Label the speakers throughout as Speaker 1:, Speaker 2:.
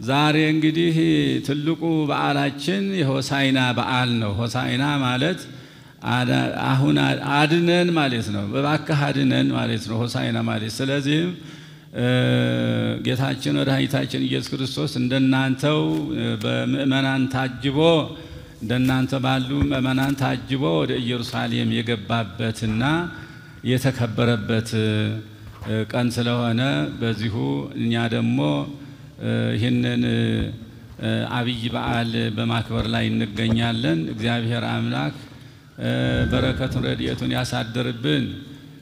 Speaker 1: ዛሬ እንግዲህ ትልቁ በዓላችን የሆሳዕና በዓል ነው። ሆሳዕና ማለት አሁን አድነን ማለት ነው። በባክህ አድነን ማለት ነው ሆሳዕና ማለት። ስለዚህ ጌታችን መድኃኒታችን ኢየሱስ ክርስቶስ እንደናንተው በምእመናን ታጅቦ እንደናንተ ባሉ ምእመናን ታጅቦ ወደ ኢየሩሳሌም የገባበትና የተከበረበት ቀን ስለሆነ በዚሁ እኛ ደግሞ ይህንን አብይ በዓል በማክበር ላይ እንገኛለን። እግዚአብሔር አምላክ በረከቱን ረድኤቱን ያሳድርብን።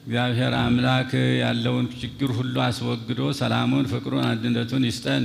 Speaker 1: እግዚአብሔር አምላክ ያለውን ችግር ሁሉ አስወግዶ ሰላሙን፣ ፍቅሩን፣ አንድነቱን ይስጠን።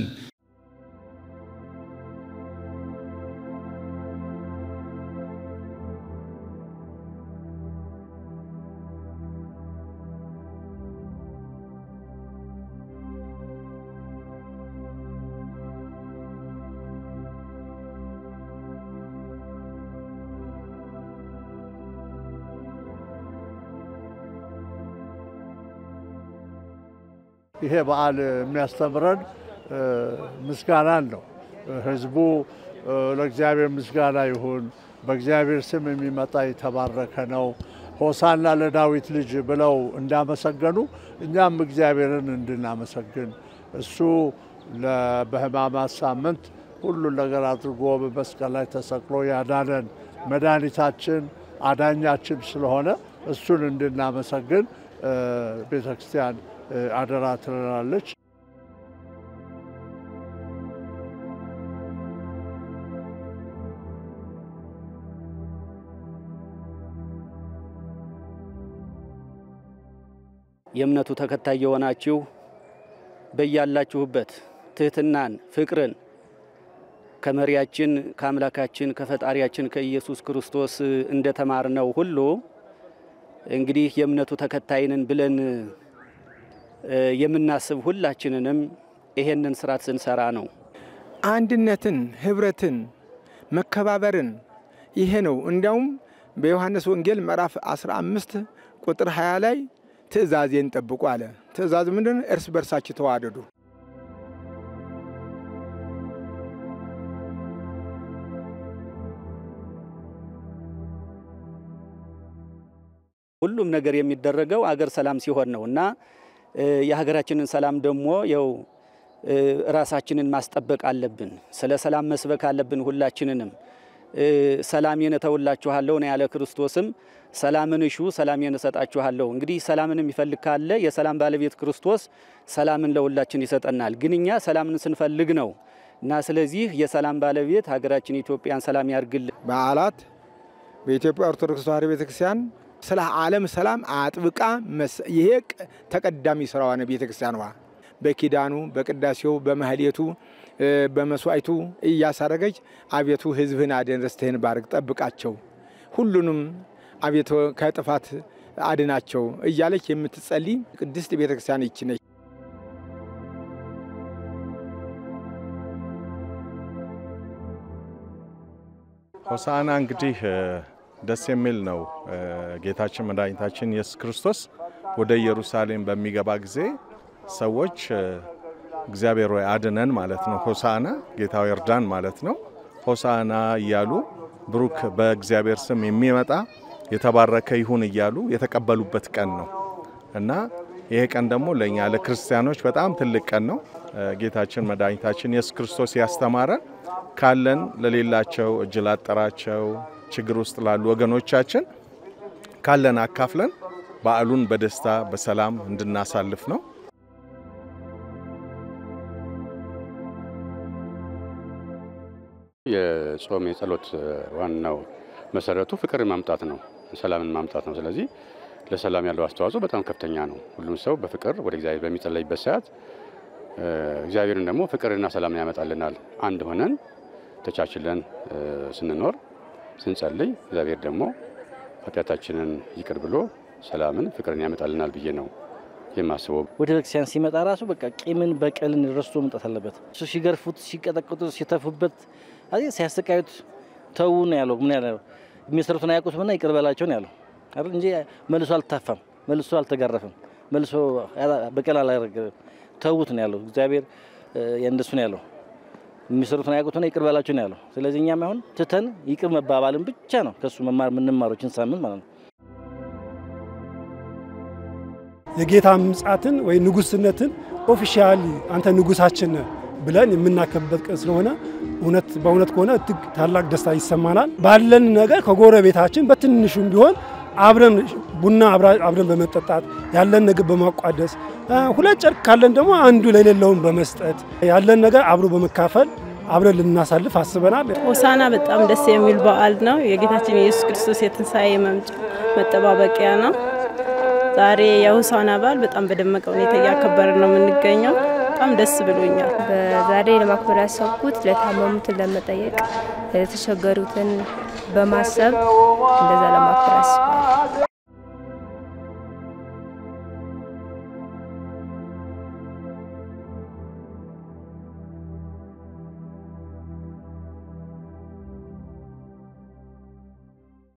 Speaker 2: ይሄ በዓል የሚያስተምረን ምስጋናን ነው። ህዝቡ ለእግዚአብሔር ምስጋና ይሁን፣ በእግዚአብሔር ስም የሚመጣ የተባረከ ነው፣ ሆሳዕና ለዳዊት ልጅ ብለው እንዳመሰገኑ እኛም እግዚአብሔርን እንድናመሰግን እሱ በሕማማት ሳምንት ሁሉን ነገር አድርጎ በመስቀል ላይ ተሰቅሎ ያዳነን መድኃኒታችን አዳኛችን ስለሆነ እሱን እንድናመሰግን ቤተክርስቲያን አደራ ትለናለች።
Speaker 3: የእምነቱ ተከታይ የሆናችሁ በያላችሁበት ትህትናን፣ ፍቅርን ከመሪያችን ከአምላካችን ከፈጣሪያችን ከኢየሱስ ክርስቶስ እንደተማርነው ሁሉ እንግዲህ የእምነቱ ተከታይንን ብለን የምናስብ ሁላችንንም ይሄንን ስርዓት ስንሰራ ነው።
Speaker 4: አንድነትን፣ ህብረትን፣ መከባበርን ይሄ ነው። እንዲያውም በዮሐንስ ወንጌል ምዕራፍ 15 ቁጥር 20 ላይ ትእዛዜን ጠብቁ አለ። ትእዛዙ ምንድነው? እርስ በርሳችሁ ተዋደዱ።
Speaker 3: ሁሉም ነገር የሚደረገው አገር ሰላም ሲሆን ነውና የሀገራችንን ሰላም ደግሞ ያው ራሳችንን ማስጠበቅ አለብን። ስለ ሰላም መስበክ አለብን። ሁላችንንም ሰላሜን እተውላችኋለሁ ነው ያለ ክርስቶስም። ሰላምን እሹ ሰላሜን እሰጣችኋለሁ። እንግዲህ ሰላምን የሚፈልግ ካለ የሰላም ባለቤት ክርስቶስ ሰላምን ለሁላችን ይሰጠናል። ግን እኛ ሰላምን ስንፈልግ ነው እና ስለዚህ የሰላም ባለቤት ሀገራችን ኢትዮጵያን ሰላም ያርግልን።
Speaker 4: በዓላት በኢትዮጵያ ኦርቶዶክስ ተዋሕዶ ቤተክርስቲያን ስለ ዓለም ሰላም አጥብቃ ይሄ ተቀዳሚ ስራዋ ነው። ቤተክርስቲያኗ በኪዳኑ በቅዳሴው በማህሌቱ በመስዋዕቱ እያሳረገች አቤቱ ህዝብህን አድን፣ ርስትህን ባርክ፣ ጠብቃቸው፣ ሁሉንም አቤቱ ከጥፋት አድናቸው እያለች የምትጸልይ ቅድስት ቤተክርስቲያን ይች ነች።
Speaker 5: ሆሳዕና እንግዲህ ደስ የሚል ነው። ጌታችን መድኃኒታችን ኢየሱስ ክርስቶስ ወደ ኢየሩሳሌም በሚገባ ጊዜ ሰዎች እግዚአብሔር ሆይ አድነን ማለት ነው። ሆሳዕና ጌታው ይርዳን ማለት ነው። ሆሳዕና እያሉ ብሩክ በእግዚአብሔር ስም የሚመጣ የተባረከ ይሁን እያሉ የተቀበሉበት ቀን ነው እና ይሄ ቀን ደግሞ ለኛ ለክርስቲያኖች በጣም ትልቅ ቀን ነው። ጌታችን መድኃኒታችን ኢየሱስ ክርስቶስ ያስተማረን ካለን ለሌላቸው እጅ ላጠራቸው ችግር ውስጥ ላሉ ወገኖቻችን ካለን አካፍለን በዓሉን በደስታ በሰላም እንድናሳልፍ ነው።
Speaker 6: የጾም የጸሎት ዋናው መሰረቱ ፍቅርን ማምጣት ነው፣ ሰላምን ማምጣት ነው። ስለዚህ ለሰላም ያለው አስተዋጽኦ በጣም ከፍተኛ ነው። ሁሉም ሰው በፍቅር ወደ እግዚአብሔር በሚጸልይበት ሰዓት እግዚአብሔርን ደግሞ ፍቅርና ሰላምን ያመጣልናል። አንድ ሆነን ተቻችለን ስንኖር ስንጸልይ እግዚአብሔር ደግሞ ኃጢአታችንን ይቅር ብሎ ሰላምን ፍቅርን ያመጣልናል ብዬ ነው የማስበው።
Speaker 7: ወደ ቤተክርስቲያን ሲመጣ ራሱ በቃ ቂምን በቀልን ረስቶ መምጣት አለበት። እሱ ሲገርፉት ሲቀጠቅጡት ሲተፉበት ሲያሰቃዩት ተው ነው ያለው። ምን ያለው የሚሰሩትን አያውቁትምና ይቅር በላቸው ነው ያለው አይደል እንጂ መልሶ አልተፋም፣ መልሶ አልተገረፈም፣ መልሶ በቀል አላደረገም። ተውት ነው ያለው እግዚአብሔር። እንደሱ ነው ያለው የሚሰሩትን አያውቁትና ይቅር በላቸው ነው ያለው። ስለዚህ እኛም አሁን ትተን ይቅር መባባልን ብቻ ነው ከሱ መማር የምንማሮችን ሳምንት ማለት ነው።
Speaker 8: የጌታ ምጽአትን ወይ ንጉስነትን ኦፊሻሊ አንተ ንጉሳችን ብለን የምናከብበት ቀን ስለሆነ በእውነት ከሆነ ታላቅ ደስታ ይሰማናል። ባለን ነገር ከጎረቤታችን በትንሹም ቢሆን አብረን ቡና አብረን በመጠጣት ያለን ነገር በማቋደስ ሁለት ጨርቅ ካለን ደግሞ አንዱ ለሌላውን በመስጠት ያለን ነገር አብሮ በመካፈል አብረን ልናሳልፍ አስበናል።
Speaker 9: ሆሳዕና በጣም ደስ የሚል በዓል ነው። የጌታችን ኢየሱስ ክርስቶስ የትንሣኤ መምጫ መጠባበቂያ ነው። ዛሬ የሆሳዕና በዓል በጣም በደመቀ ሁኔታ እያከበርን ነው የምንገኘው። በጣም ደስ ብሎኛል።
Speaker 10: ዛሬ ለማክበር ያሰብኩት ለታመሙትን ለመጠየቅ ለተቸገሩትን በማሰብ እንደዛ ለማክበር አስባለሁ።